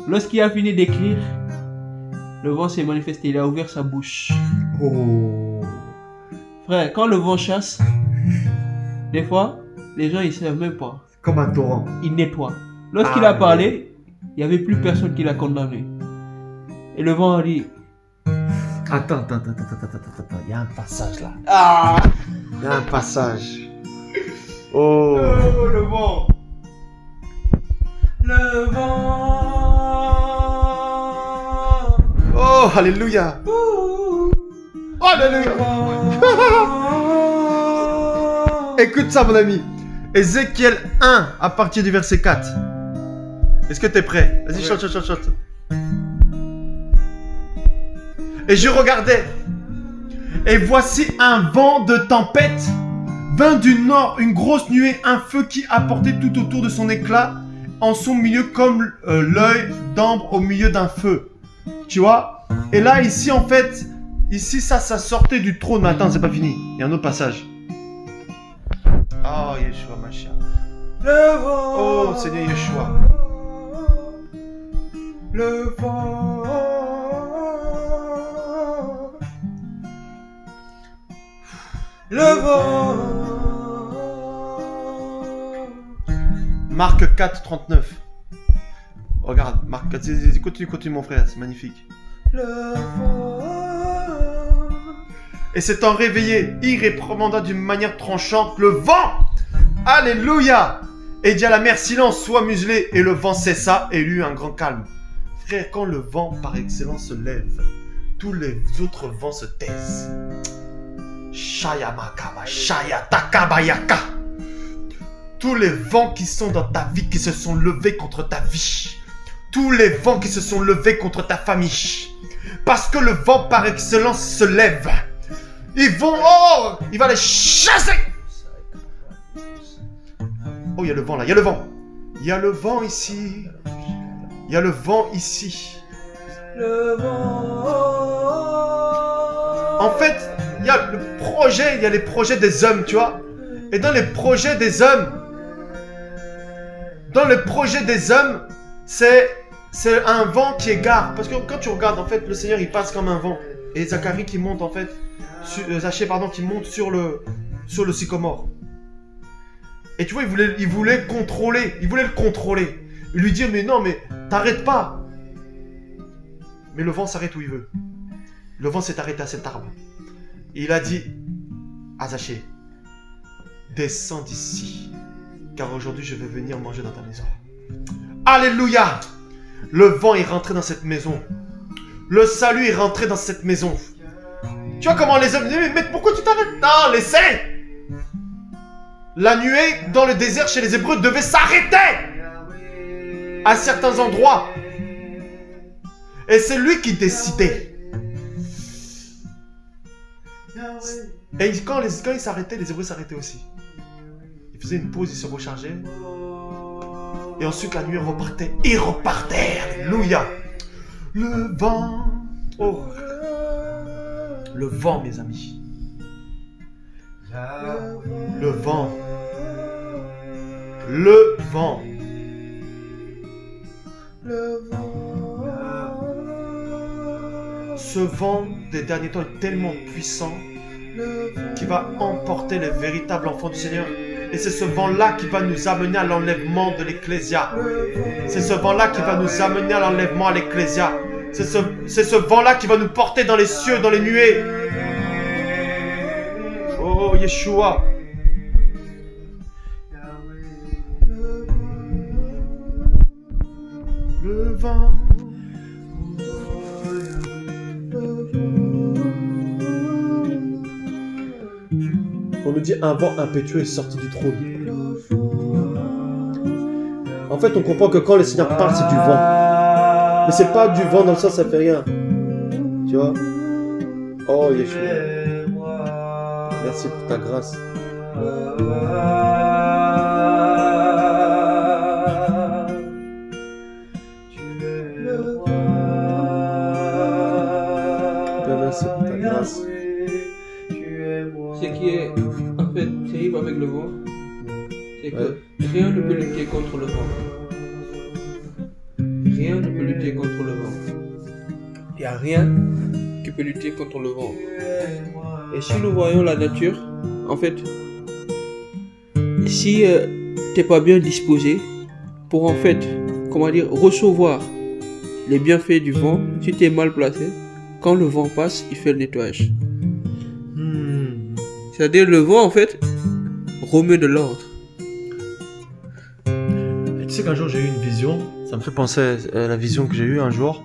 Lorsqu'il a fini d'écrire, le vent s'est manifesté, il a ouvert sa bouche. Oh. Frère, quand le vent chasse, des fois, les gens ils savent même pas. Comme un torrent. Il nettoie. Lorsqu'il Ah, a parlé, il n'y avait plus personne qui l'a condamné. Et le vent a dit, Attends. Il y a un passage là. ah, Il y a un passage. Oh. le vent. Le vent. Oh, alléluia. Alléluia. Écoute ça, mon ami. Ézéchiel 1, à partir du verset 4. Est-ce que tu es prêt? Vas-y, Ouais. chante. Et je regardais. Et voici un vent de tempête vint du nord, une grosse nuée, un feu qui apportait tout autour de son éclat, en son milieu comme l'œil d'ambre au milieu d'un feu. Tu vois? Et là, ici, en fait, ici, ça sortait du trône. Mais attends, c'est pas fini. Il y a un autre passage. Oh, Yeshua, Mashiach. Le vent. Oh, Seigneur Yeshua. Le vent. Le vent. Marc 4, 39. Regarde, Marc 4. Continue, mon frère, c'est magnifique. Le vent. Et s'étant réveillé, il réprimanda d'une manière tranchante le vent. Alléluia. Et dit à la mer, silence, sois muselé. Et le vent cessa et il eut un grand calme. Frère, quand le vent par excellence se lève, tous les autres vents se taisent. Shayamakaba, Shayatakabayaka. Tous les vents qui sont dans ta vie, qui se sont levés contre ta vie. Tous les vents qui se sont levés contre ta famille. Parce que le vent par excellence se lève. Ils vont... Oh, il va les chasser. Oh, il y a le vent là, il y a le vent. Il y a le vent ici. Il y a le vent ici. Le vent. En fait, il y a le projet, il y a les projets des hommes, tu vois. Et dans les projets des hommes, c'est un vent qui égare. Parce que quand tu regardes, en fait, le Seigneur, il passe comme un vent. Et Zacharie qui monte, en fait, Zachée, pardon, qui monte sur le sycomore. Et tu vois, il voulait contrôler, il voulait le contrôler. Il lui dit, mais non, mais t'arrêtes pas. Mais le vent s'arrête où il veut. Le vent s'est arrêté à cet arbre. Et il a dit à Zachée, descends d'ici, car aujourd'hui je vais venir manger dans ta maison. Alléluia! Le vent est rentré dans cette maison. Le salut est rentré dans cette maison. Tu vois comment les hommes disent, mais pourquoi tu t'arrêtes? Non, laissez! La nuée dans le désert chez les Hébreux devait s'arrêter à certains endroits. Et c'est lui qui décidait. Et quand ils s'arrêtaient, les Hébreux s'arrêtaient aussi. Ils faisaient une pause, ils se rechargeaient. Et ensuite la nuée repartait. Ils repartaient. Alléluia. Le vent. Oh. Le vent, mes amis. Le vent. Le vent. Ce vent des derniers temps est tellement puissant qui va emporter les véritables enfants du Seigneur. Et c'est ce vent-là qui va nous amener à l'enlèvement de l'Ecclésia. C'est ce vent-là qui va nous amener à l'enlèvement à l'Ecclésia. C'est ce vent-là qui va nous porter dans les cieux, dans les nuées. Oh, Yeshua. Le vent. On nous dit un vent impétueux est sorti du trône. En fait, on comprend que quand le Seigneur parle, c'est du vent. Mais c'est pas du vent dans le sens ça fait rien. Tu vois? Oh Yeshua. Merci pour ta grâce. Merci pour ta grâce. Ce qui est en fait terrible avec le vent, c'est que rien ne peut lutter contre le vent. Rien ne peut lutter contre le vent. Il n'y a rien qui peut lutter contre le vent. Et si nous voyons la nature, en fait, si tu n'es pas bien disposé pour en fait, comment dire, recevoir les bienfaits du vent, si tu es mal placé, quand le vent passe, il fait le nettoyage. C'est-à-dire le vent, en fait, remet de l'ordre. Et tu sais qu'un jour j'ai eu une vision, ça me fait penser à la vision que j'ai eue un jour.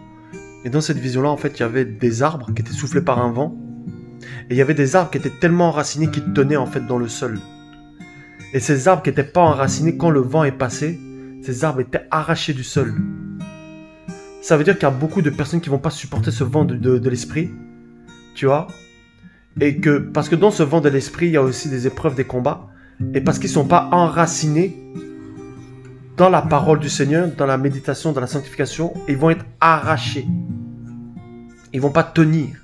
Et dans cette vision-là, en fait, il y avait des arbres qui étaient soufflés par un vent. Et il y avait des arbres qui étaient tellement enracinés qu'ils tenaient en fait dans le sol. Et ces arbres qui n'étaient pas enracinés, quand le vent est passé, ces arbres étaient arrachés du sol. Ça veut dire qu'il y a beaucoup de personnes qui ne vont pas supporter ce vent de l'esprit. Tu vois? Et que, parce que dans ce vent de l'esprit, il y a aussi des épreuves, des combats. Et parce qu'ils ne sont pas enracinés dans la parole du Seigneur, dans la méditation, dans la sanctification, ils vont être arrachés. Ils ne vont pas tenir.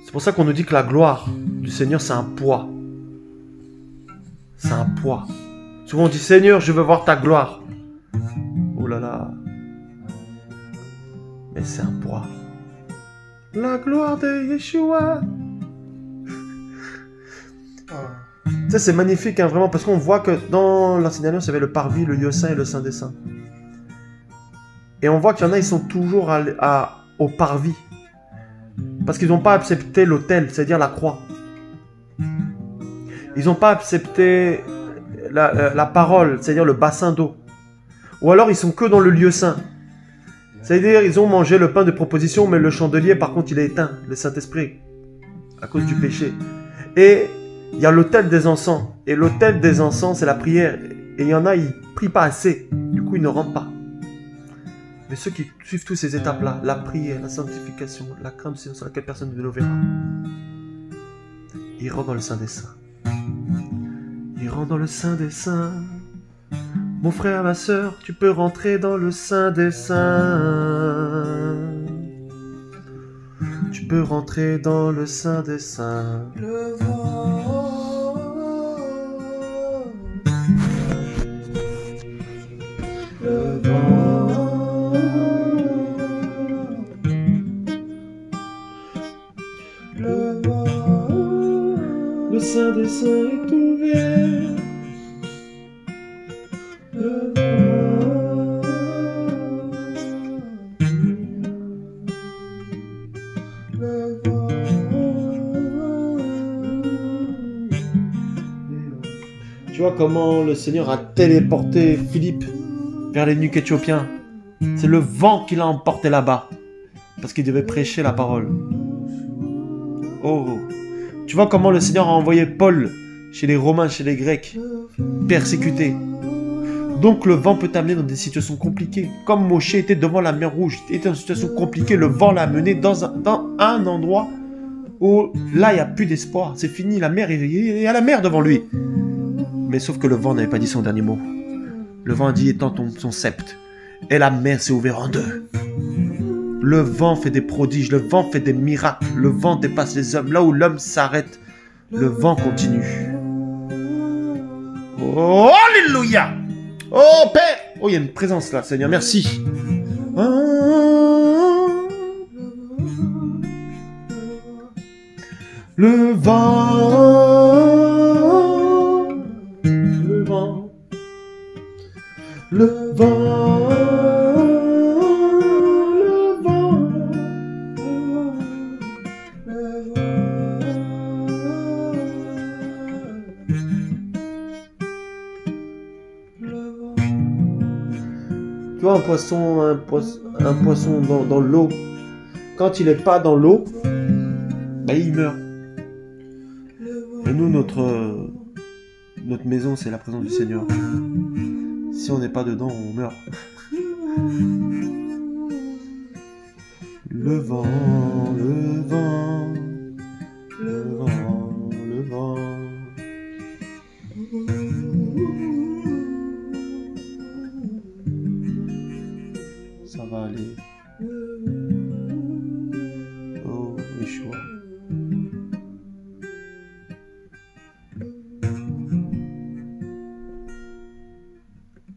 C'est pour ça qu'on nous dit que la gloire du Seigneur, c'est un poids. C'est un poids. Souvent on dit, Seigneur, je veux voir ta gloire. Oh là là. Mais c'est un poids. La gloire de Yeshua. Tu sais, c'est magnifique, hein, vraiment, parce qu'on voit que dans l'Ancienne Alliance, il y avait le parvis, le lieu saint et le saint des saints. Et on voit qu'il y en a, ils sont toujours au parvis. Parce qu'ils n'ont pas accepté l'autel, c'est-à-dire la croix. Ils n'ont pas accepté la parole, c'est-à-dire le bassin d'eau. Ou alors, ils sont que dans le lieu saint. C'est-à-dire, ils ont mangé le pain de proposition, mais le chandelier, par contre, il est éteint, le Saint-Esprit, à cause du péché. Et il y a l'autel des encens. Et l'autel des encens, c'est la prière. Et il y en a, ils ne prient pas assez. Du coup, ils ne rentrent pas. Mais ceux qui suivent toutes ces étapes-là, la prière, la sanctification, la crainte du Seigneur sur laquelle personne ne le verra, ils rentrent dans le Saint des Saints. Ils rentrent dans le Saint des Saints. Mon frère, ma sœur, tu peux rentrer dans le Saint des Saints. Tu peux rentrer dans le Saint des Saints. Le vent, le vent, le vent, Le Saint des Saints est ouvert. le vent, le vent. Tu vois comment le Seigneur a téléporté Philippe vers les nuques éthiopiens. C'est le vent qui l'a emporté là-bas. Parce qu'il devait prêcher la parole. Oh. Tu vois comment le Seigneur a envoyé Paul chez les Romains, chez les Grecs, persécutés. Donc le vent peut t'amener dans des situations compliquées. Comme Moshe était devant la mer Rouge, il était dans une situation compliquée, le vent l'a mené dans un endroit où là il n'y a plus d'espoir. C'est fini, la mer, il y a la mer devant lui. Mais sauf que le vent n'avait pas dit son dernier mot. Le vent a dit étends son sceptre. Et la mer s'est ouverte en deux. Le vent fait des prodiges, le vent fait des miracles, le vent dépasse les hommes. Là où l'homme s'arrête, le vent continue. Oh, alléluia! Oh, Père! Oh, il y a une présence là, Seigneur, merci. Le vent, le vent, le vent, le vent, Tu vois un poisson dans l'eau, quand il n'est pas dans l'eau, bah, il meurt. Et nous, notre maison, c'est la présence du Seigneur. Si on n'est pas dedans, on meurt. Le vent, le vent, le vent, le vent. Ça va aller. Oh, Yeshua.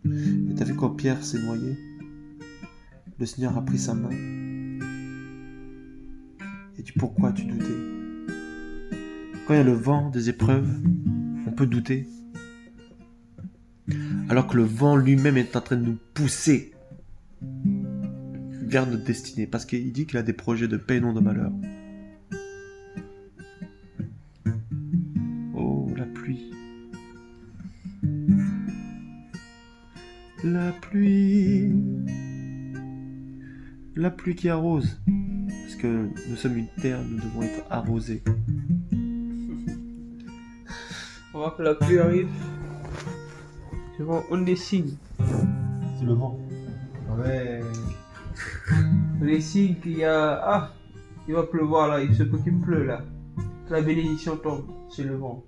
Et t'as vu quand Pierre s'est noyé? Le Seigneur a pris sa main. Et dit pourquoi tu doutais? Quand il y a le vent des épreuves, on peut douter. Alors que le vent lui-même est en train de nous pousser vers notre destinée. Parce qu'il dit qu'il a des projets de paix et non de malheur. Oh, la pluie. La pluie. La pluie qui arrose. Parce que nous sommes une terre, nous devons être arrosés. On voit que la pluie arrive. C'est bon, on des signes. C'est le vent. Ouais. Les signes qu'il y a. Ah, il va pleuvoir là, il se peut qu'il pleut là. La bénédiction tombe, c'est le vent.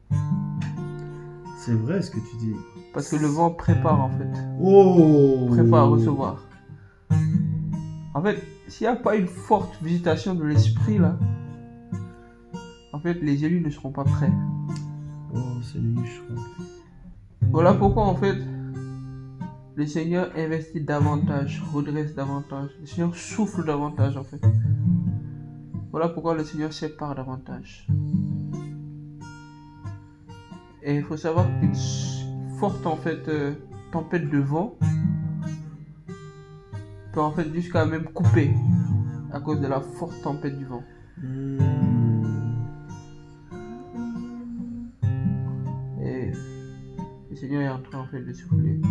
C'est vrai ce que tu dis. Parce que le vent prépare en fait. Oh! Prépare à recevoir. En fait, s'il n'y a pas une forte visitation de l'esprit là, en fait, les élus ne seront pas prêts. Oh, c'est lui, je crois. Voilà pourquoi en fait, le Seigneur investit davantage, redresse davantage. Le Seigneur souffle davantage en fait. Voilà pourquoi le Seigneur sépare davantage. Et il faut savoir qu'une forte en fait tempête de vent peut en fait jusqu'à même couper à cause de la forte tempête du vent. Et le Seigneur est en train en fait de souffler.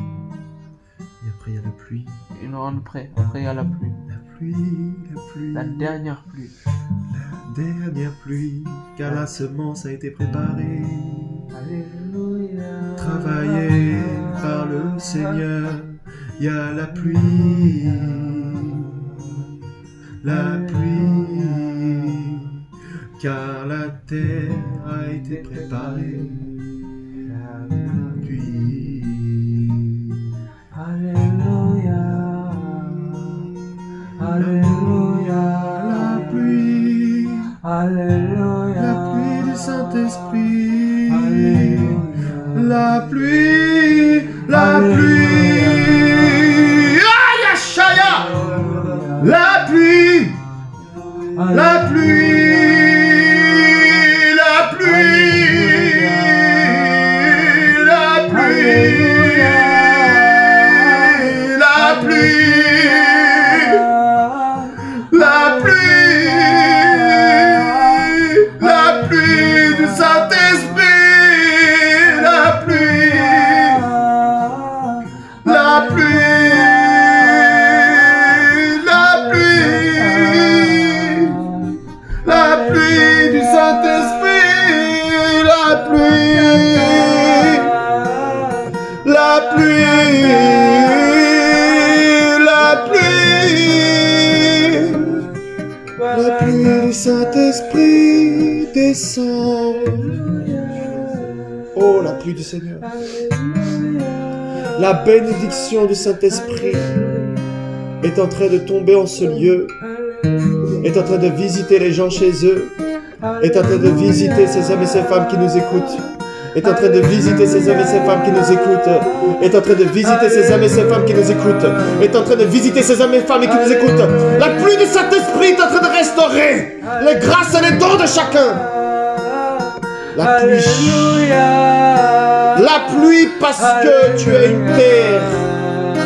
Et après, il y a la pluie. Et nous rendre prêts. Après il y a la pluie. La pluie, la pluie. La dernière pluie. La dernière pluie. Car la semence a été préparée. Alléluia. Travaillée par le Seigneur. Il y a la pluie. la pluie, car la terre a été préparée. La pluie, Alléluia. Alléluia. la pluie, Alléluia. la pluie du Saint-Esprit. Alléluia. La pluie, la pluie. Aïe, Ashaya! La pluie, la pluie, la pluie, la pluie, la pluie, la pluie, la pluie du Saint-Esprit, la pluie, la pluie, la pluie, la pluie du Saint-Esprit, la pluie, la pluie, la pluie, la pluie du Saint-Esprit descend. Oh, la pluie du Seigneur. La bénédiction du Saint-Esprit est en train de tomber en ce lieu, est en train de visiter les gens chez eux, est en train de visiter ces hommes et ces femmes qui nous écoutent, est en train de visiter ces hommes et ces femmes qui nous écoutent, est en train de visiter ces hommes et ces femmes qui nous écoutent, est en train de visiter ces hommes et femmes qui nous écoutent. La pluie du Saint-Esprit est en train de restaurer les grâces et les dons de chacun. La pluie. La pluie parce que tu es une terre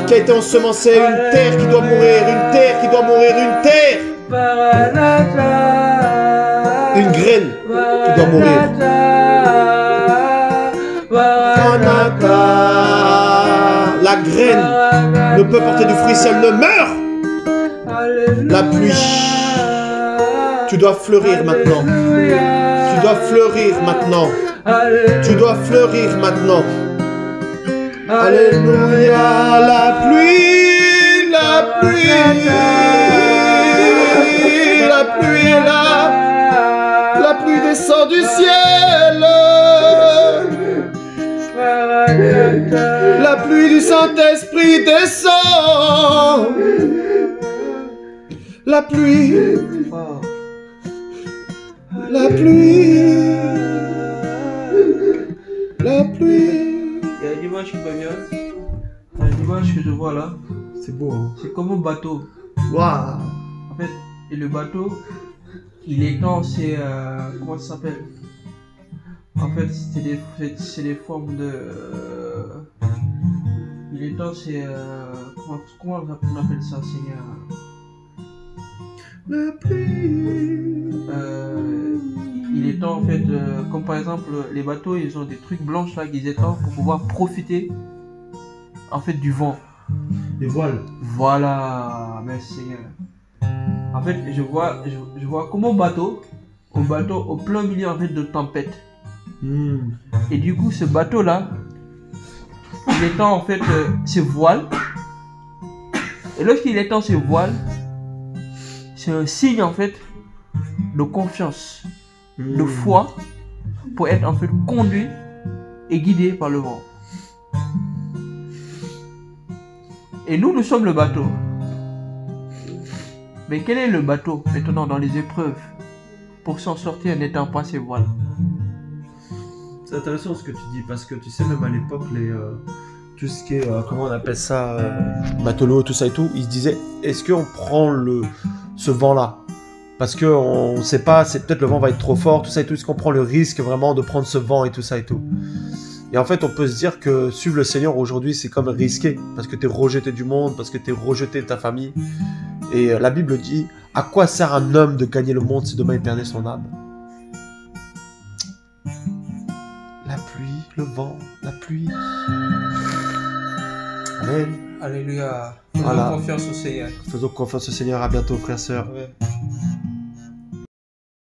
qui a été ensemencée, une terre qui doit mourir, une terre qui doit mourir, une terre. Une graine qui doit mourir. La graine ne peut porter du fruit si elle ne meurt. La pluie. Tu dois fleurir maintenant. Tu dois fleurir maintenant. Tu dois fleurir maintenant. Alléluia, la pluie, la pluie, la pluie est là, la pluie descend du ciel, la pluie du Saint-Esprit descend, la pluie, la pluie, la pluie. Il y a une image qui me vient. Il y a une image que je vois là. C'est beau, hein? C'est comme un bateau. Waouh! En fait, et le bateau, il est dans ses. Comment ça s'appelle? En fait, c'est des formes de. Il est dans ses. Comment on appelle ça? C'est. La pluie. Il étend en fait, comme par exemple les bateaux, ils ont des trucs blanches là qu'ils étendent pour pouvoir profiter en fait du vent. Les voiles. Voilà, merci Seigneur. En fait, je vois comme au bateau au plein milieu en fait de tempête. Et du coup, ce bateau là, il étend en fait ses voiles. Et lorsqu'il étend ses voiles, c'est un signe en fait de confiance, de foi, pour être en fait conduit et guidé par le vent. Et nous sommes le bateau. Mais quel est le bateau maintenant dans les épreuves pour s'en sortir n'étant pas ses voiles? C'est intéressant ce que tu dis parce que tu sais, même à l'époque, tout ce qui est, comment on appelle ça, matelot, tout ça et tout, ils se disaient, est-ce qu'on prend ce vent-là? Parce qu'on ne sait pas, c'est peut-être le vent va être trop fort, tout ça et tout, est-ce qu'on prend le risque vraiment de prendre ce vent et tout ça et tout? Et en fait, on peut se dire que suivre le Seigneur aujourd'hui, c'est comme risqué, parce que tu es rejeté du monde, parce que tu es rejeté de ta famille. Et la Bible dit, à quoi sert un homme de gagner le monde si demain il perdait son âme? La pluie, le vent, la pluie. Amen. Alléluia. Voilà. Faisons confiance au Seigneur. Faisons confiance au Seigneur. À bientôt, frères, sœurs. Ouais.